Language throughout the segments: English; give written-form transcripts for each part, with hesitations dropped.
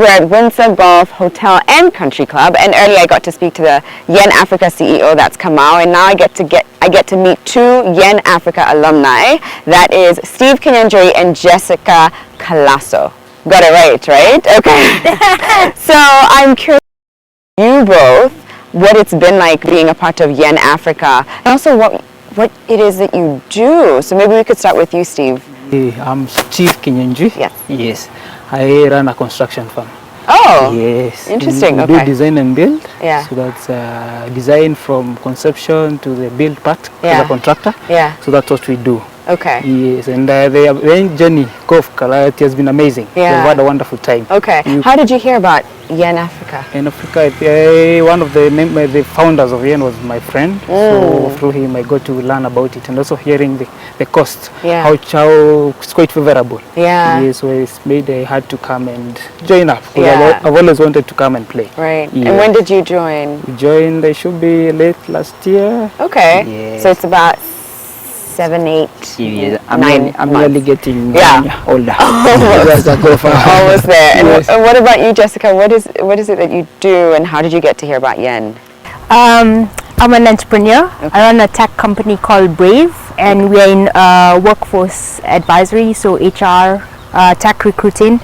we're at Windsor Golf Hotel and Country Club, and earlier I got to speak to the Yen Africa CEO, that's Kamau, and now I get to meet two Yen Africa alumni. That is Steve Kinyanjui and Jessica Calasso. Got it right? Okay. So I'm curious, you both, what it's been like being a part of Yen Africa, and also what it is that you do. So maybe we could start with you, Steve. I'm Steve Kinyanjui. Yes. Yes. I run a construction firm. Oh. Yes. Interesting. We do design and build. Yeah. So that's design from conception to the build part as a contractor. Yeah. So that's what we do. Okay. Yes, and the journey Golf it has been amazing. Yeah. We've had a wonderful time. Okay. How did you hear about Yen Africa? In Africa, one of the founders of Yen was my friend. So through him I got to learn about it, and also hearing the cost, how it's quite favorable. Yeah. Yes, so it's made I had to come and join up. Yeah. I've always wanted to come and play. Right. Yeah. And when did you join? We joined, I should be late last year. Okay. Yes. So it's about 7, 8, years. 9 I'm months. really getting older. Almost there. And Yes. what about you, Jessica? What is it that you do, and how did you get to hear about Yen? I'm an entrepreneur. I run a tech company called Brave, and we are in workforce advisory, so HR, tech recruiting.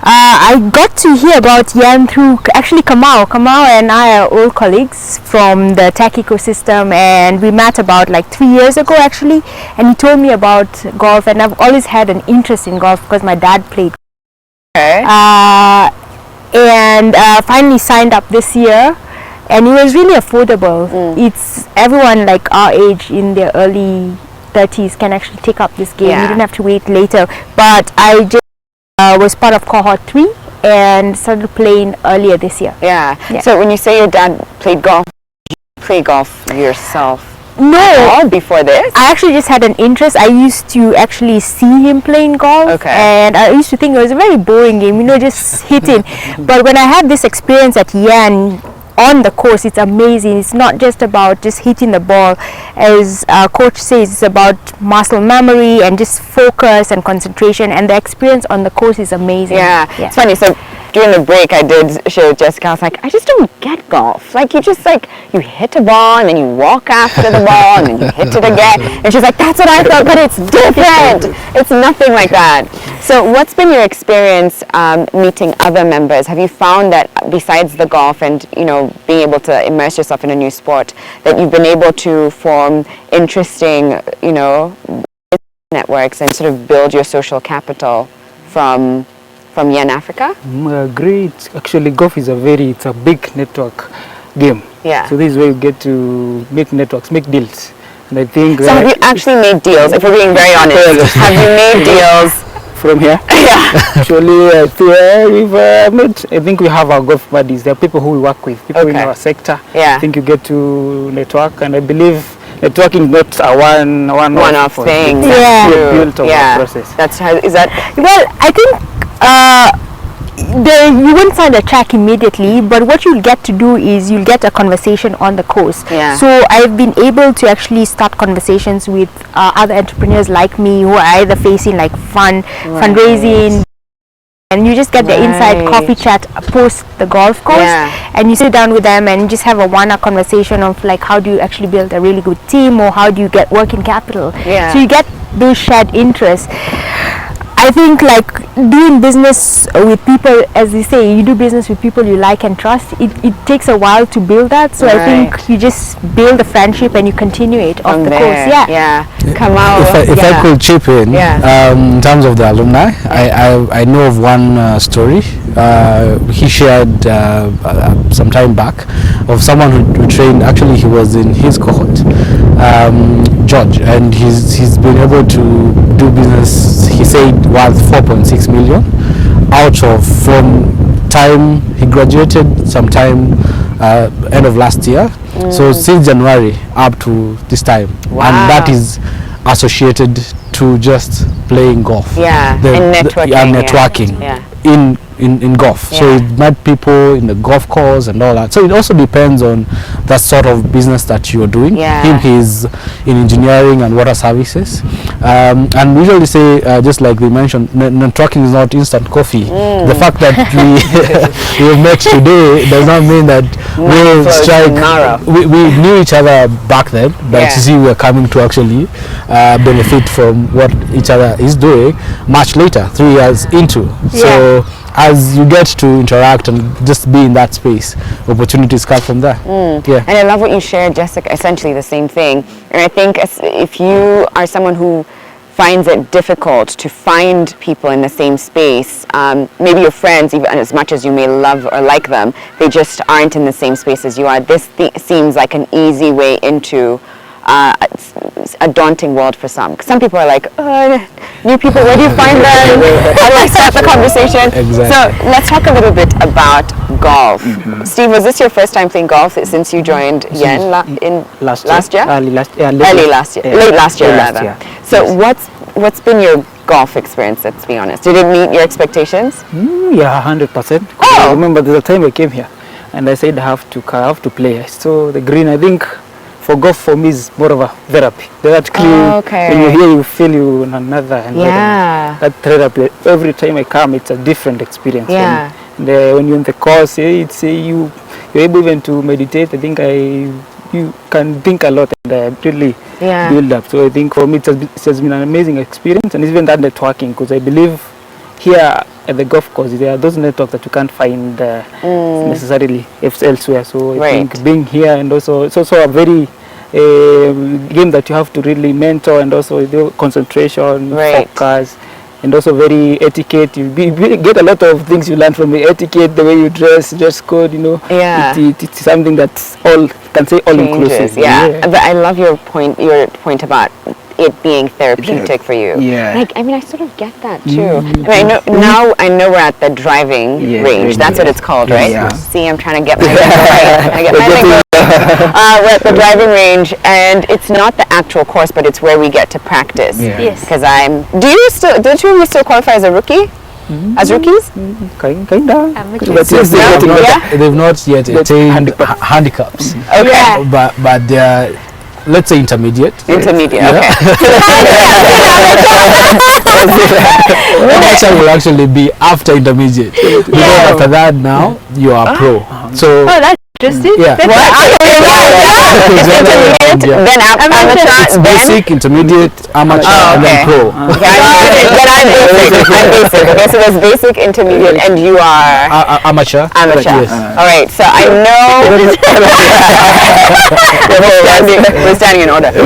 I got to hear about Yen through actually Kamau. Kamau and I are old colleagues from the tech ecosystem, and we met about like 3 years ago actually, and he told me about golf, and I've always had an interest in golf because my dad played. Okay. And finally signed up this year, and it was really affordable. It's everyone like our age in their early 30s can actually take up this game. You don't have to wait later. But I just was part of cohort 3 and started playing earlier this year. Yeah. So when you say your dad played golf, did you play golf yourself? No. Before this? I actually just had an interest. I used to actually see him playing golf. Okay. And I used to think it was a very boring game, just hitting. But when I had this experience at Yen on the course, it's amazing. It's not just about just hitting the ball. As coach says, it's about muscle memory and just focus and concentration, and the experience on the course is amazing. Yeah. It's funny. So during the break I did show Jessica, I was like, I just don't get golf. Like you just you hit a ball and then you walk after the ball and then you hit it again. And she's like, that's what I thought, but it's different. It's nothing like that. So what's been your experience meeting other members? Have you found that besides the golf and being able to immerse yourself in a new sport, that you've been able to form interesting networks and sort of build your social capital from Yen Africa? Great. Actually, golf is it's a big network game. Yeah. So this is where you get to make networks, make deals. And I think so have you actually made deals, if we're being very honest? Have you made deals? From here? Yeah. Actually, we've met, I think we have our golf buddies. There are people who we work with, people in our sector. Yeah. I think you get to network, and I believe networking is not a one-off thing. Yeah. Built over a process. That's how, is that? Well, I think you won't find a track immediately, but what you'll get to do is you'll get a conversation on the course. Yeah. So I've been able to actually start conversations with other entrepreneurs like me who are either facing like fundraising, and you just get the inside coffee chat post the golf course, and you sit down with them and just have a one-hour conversation of like, how do you actually build a really good team, or how do you get working capital. So you get those shared interests. I think like doing business with people, as they say, you do business with people you like and trust. It takes a while to build that. So I think you just build a friendship and you continue it off the course. Come out. If I could chip in, in terms of the alumni, I know of one story. He shared some time back of someone who trained. Actually, he was in his cohort, George, and he's been able to do business. He said worth 4.6 million out of from time he graduated sometime end of last year. So since January up to this time, and that is associated to just playing golf. And networking. In in golf. So Yeah. he met people in the golf course and all that. So it also depends on the sort of business that you're doing. Yeah. Him, he's in engineering and water services. And we usually say, just like we mentioned, networking is not instant coffee. The fact that we have met today does not mean that we'll flows strike. tomorrow. We knew each other back then, but Yeah. you see, we're coming to actually benefit from what each other is doing much later, 3 years into. So as you get to interact and just be in that space, opportunities come from there. Yeah. And I love what you shared, Jessica, essentially the same thing. And I think if you are someone who finds it difficult to find people in the same space, maybe your friends, even as much as you may love or like them, they just aren't in the same space as you are. This seems like an easy way into a daunting world for some. Some people are like, new people, where do you find them? How do I start the conversation? Exactly. So let's talk a little bit about golf. Steve, was this your first time playing golf since you joined Yen last year? Early last year. Early last year. Yeah. Late last year, Late rather. year. So what's been your golf experience, let's be honest? Did it meet your expectations? Yeah, 100%. Oh. I remember the time I came here and I said I have to play. So the green, I think for golf for me is more of a therapy. Theoretically, Okay. when you're here, you feel you in another environment. Yeah. That therapy, every time I come, it's a different experience. Yeah. And, when you're in the course, it's you're able even to meditate. I think you can think a lot and really Yeah. build up. So I think for me, it has been an amazing experience, and even that networking, because I believe here at the golf course, there are those networks that you can't find necessarily elsewhere. So I Right. think being here, and also it's also a very game that you have to really mentor, and also the concentration, Right. focus, and also very etiquette. You get a lot of things you learn from the etiquette, the way you dress code, Yeah. It's something that's all inclusive. Changes, yeah. But I love your point about it being therapeutic for you. Yeah. Like, I mean, I sort of get that too. And I know we're at the driving Yeah, range. That's what it's called, right? Yeah. See, I'm trying to get my finger right. We're at the driving range, and it's not the actual course, but it's where we get to practice. Yeah. Yes. Because do the two of you still qualify as a rookie? As rookies? Kinda. Amateur. But yes, They have not, Yeah. they've not yet attained handicap. handicaps, Okay. Yeah. but they're, let's say, intermediate. Intermediate, Yeah. okay. Amateur will actually be after intermediate. Because after that, now you are pro. So Oh, that's interesting. yeah. It's intermediate, Yeah. then amateur, It's then... basic, intermediate, amateur, Oh, and then okay. pro. Okay, I'm basic. Okay, so there's basic, intermediate, and you are Amateur. amateur. Yes. All right, so I know we're standing in order. So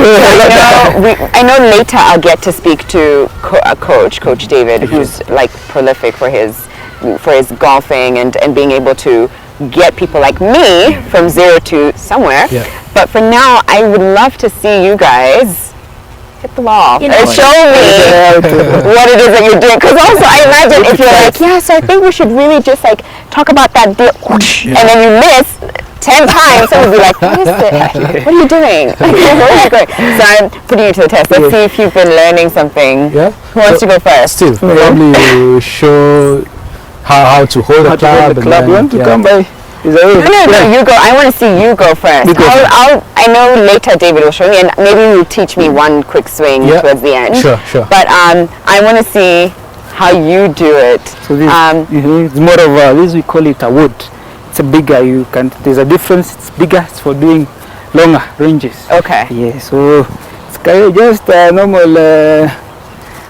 I know later I'll get to speak to Coach David, who's like prolific for his golfing and being able to get people like me from zero to somewhere. Yeah. But for now, I would love to see you guys hit the ball and show me what it is that you're doing. Because also, I imagine if you're like, yeah, so I think we should really just like talk about that deal, and then you miss 10 times, someone would be like, what is it? What are you doing? Where are you going? So I'm putting you to the test. Let's see if you've been learning something. Yeah. Who wants to go first? Still, probably show how to hold a club. The club. You want to come by? Is that it? No, you go. I want to see you go first. You go first. I know later David will show me, and maybe you'll teach me one quick swing Yeah. towards the end. Sure. But I want to see how you do it. So this, it's more of this, we call it a wood. It's a bigger. There's a difference. It's bigger. It's for doing longer ranges. Okay. Yeah. So it's kind of just a normal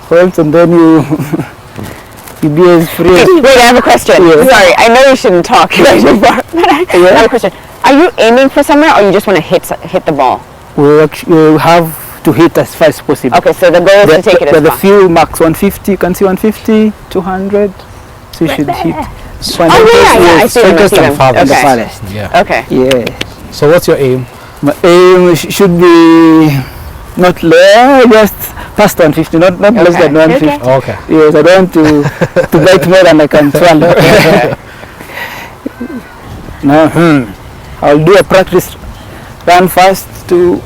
holds, and then you be as free. Wait, I have a question. Yeah. Sorry, I know you shouldn't talk right before, but I have a question. Are you aiming for somewhere, or you just want to hit the ball? We have to hit as far as possible. Okay, so the goal is to take it as the far. few marks 150. You can see 150, 200. So you should hit. Oh yeah, I see them. Strongest and farthest. Okay. Farthest. Yeah. Okay. Yeah. So what's your aim? My aim should be not low, just past 150, not less than 150. Okay. Yes, I don't want to bite more than I can swallow. Now, I'll do a practice run first to.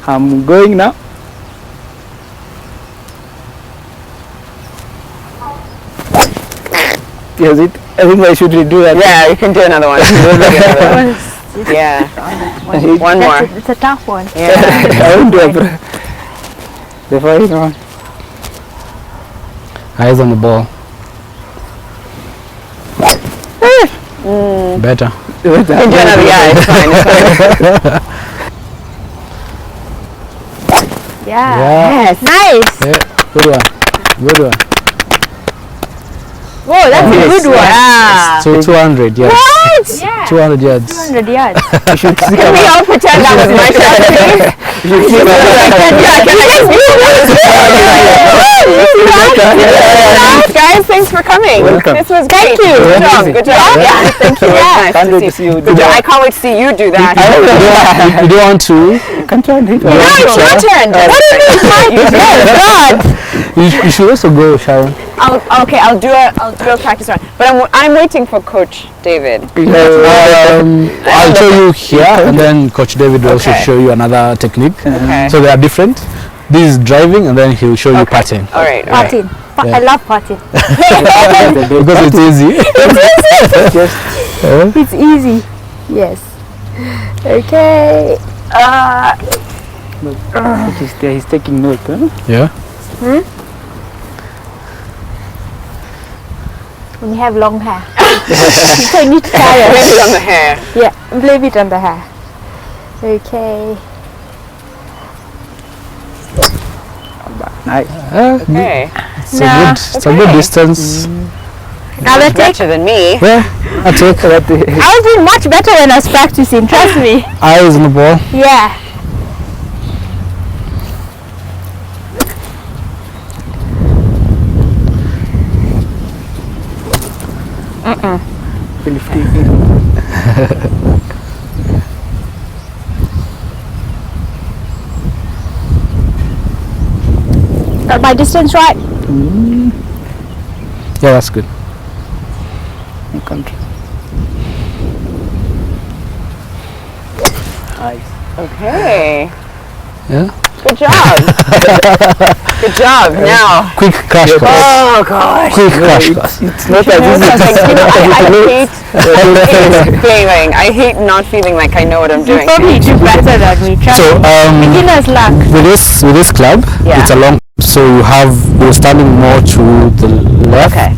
I'm going now. Yes, I think I should redo that. Yeah, you can do another one. Yeah. One more. It's a tough one. Yeah. I won't do it. The final one. Eyes on the ball. Better. You can do another. Yeah, it's fine. It's fine. Yeah. Yes. Nice. Yeah, good one. Good one. Whoa, that's a good one. Yeah. So 200 yards. What? Yeah. 200 yards. 200 yards. Can we all pretend that was my shot, please? Yeah, can I just guys, thanks for coming. Welcome. This was great. Thank you. Good job. Good job. Yeah, thank you. Nice Can't wait to to see you do Good job. I that. can't wait to see you do that. You don't want to? Can't try and hit one. No, it's your turn. What do you mean? You should also go, Sharon. I'll do a practice run. But I'm waiting for Coach David. I'll show you here, and then Coach David will also Okay. show you another technique. Okay. So they are different. This is driving, and then he'll show you patting. All right. Parting. Yeah. I love parting. Because it's easy. It's easy. Yes. Okay. He's there, he's taking note, huh? Yeah. When you have long hair. So you need to tie it. Maybe on the hair. Yeah, blame it on the hair. Okay. Nice. Okay. It's a good distance. Another take. Better than me. Yeah, I take that. I was doing much better when I was practicing, trust me. Eyes on the ball. Yeah. Got my distance right? Yeah, that's good. Nice. Okay. Yeah. Good job. Good job. Now. Quick crash course. Oh gosh. Quick crash course. It's not You know, as easy. sometimes, you know, I hate failing. I hate not feeling like I know what I'm doing. Probably do better than me, trust So me. Beginner's luck. with this club, Yeah. it's a long. So you're standing more to the left, Okay.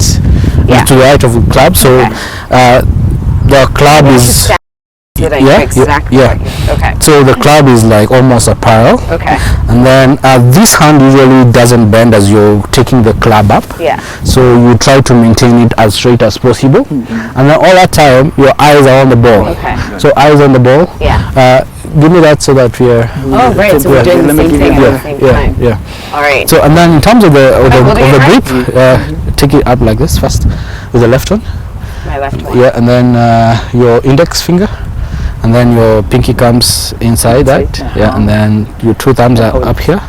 Yeah. to the right of the club. So Okay. the club is Exactly. yeah. Okay. So the club is like almost a parallel, Okay. and then this hand usually doesn't bend as you're taking the club up. Yeah. So you try to maintain it as straight as possible, and then all that time your eyes are on the ball. Okay. So eyes on the ball. Yeah. Give me that so that we are. Oh, great. So we're doing the same thing at the same Yeah, time. yeah. All right. So and then in terms of the holding it grip, take it up like this first with the left one. My left one. Yeah, and then your index finger, and then your pinky comes inside that. Yeah, and then your two thumbs are up here,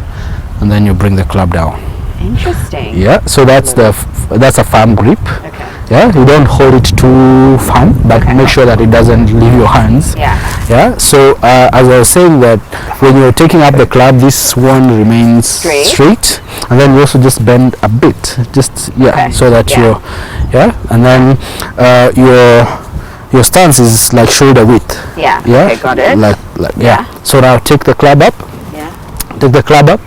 and then you bring the club down. Interesting. Yeah, so that's that's a firm grip. Okay. Yeah, you don't hold it too firm, but make sure that it doesn't leave your hands. Yeah. Yeah, so as I was saying that when you're taking up the club, this one remains straight, and then you also just bend a bit, just so that you're, and then your stance is like shoulder width. Yeah. Yeah, Okay, got it. Like yeah. So now take the club up. Yeah. Take the club up.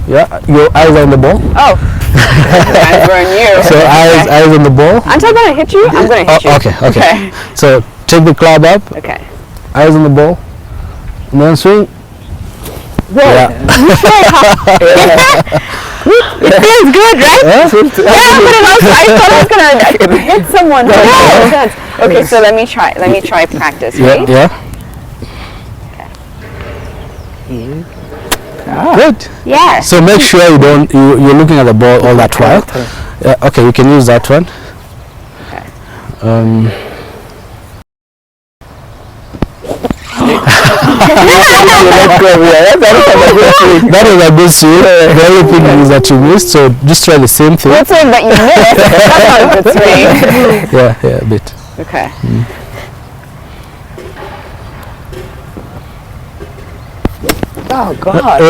Yeah, your eyes on the ball. Oh. Eyes were on you. So eyes on the ball. Until I'm gonna hit you, I'm gonna hit you. Okay. So take the club up. Okay. Eyes on the ball. And then swing. Whoa. Yeah. It feels good, right? Yeah. But I thought I was gonna hit someone. No. Okay, so let me try practice, right? Yeah. Good. Yeah. So make sure you're looking at the ball all that while. Yeah, okay, you can use that one. That was a good swing. The only thing is that you missed, so just try the same thing. Good swing that you missed. That's not a good swing. Yeah, a bit. Okay. Oh God.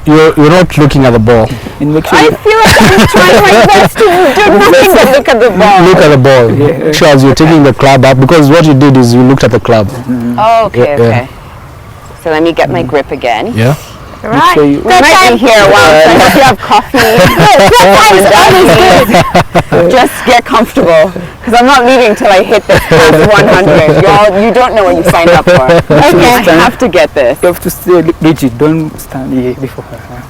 You're not looking at the ball. And make sure I feel like I'm trying my best to do nothing but look at the ball. Look at the ball. Yeah. Sure, as you're taking the club up, because what you did is you looked at the club. Oh, okay, Yeah, okay. So let me get my grip again. Yeah. Right. sure you- We might be here a while, so I hope you have coffee. Just get comfortable, because I'm not leaving till I hit this past 100. You don't know what you signed up for. Okay, I have to get this. You have to stay rigid. Don't stand here before.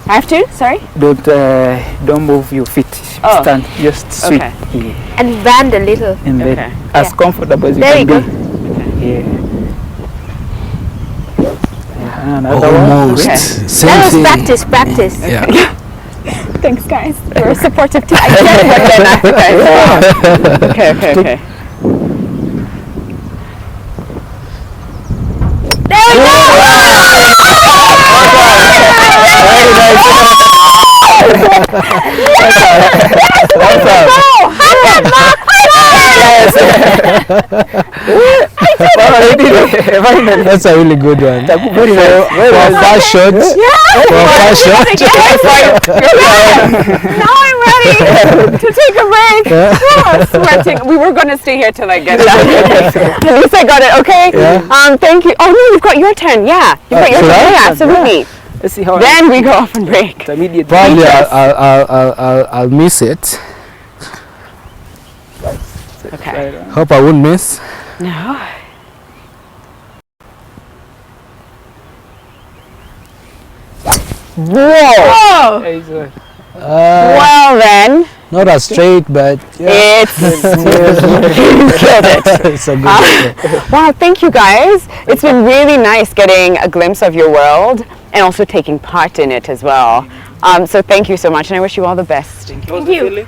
I have to? Sorry? Don't move your feet. Oh. Stand. Just sweep. Okay. Yeah. And bend a little. And Okay. then as comfortable as you There can you be. Yeah. Yeah, another one. Almost. Okay. Same That was thing. practice. Yeah. Thanks, guys. You're a supportive team. I get what Yen Africa is about. Okay. There we go! That's a really good one. Very nice. For a fast shot. For a fast shot. Now I'm ready to take a break. Oh, sweating. We were going to stay here till I get done. At least I got it, okay? Yeah. Thank you. Oh, no, you've got your turn. Yeah. You've got your should turn. I? Yeah, absolutely. Let's see how Then we go off and break. intermediate. Probably I'll miss it. Okay. Hope I won't miss. No. Whoa. Well then, Not as straight, but yeah. it's you killed it. It's a good Wow, thank you guys. It's been really nice getting a glimpse of your world and also taking part in it as well. So thank you so much, and I wish you all the best. Thank you.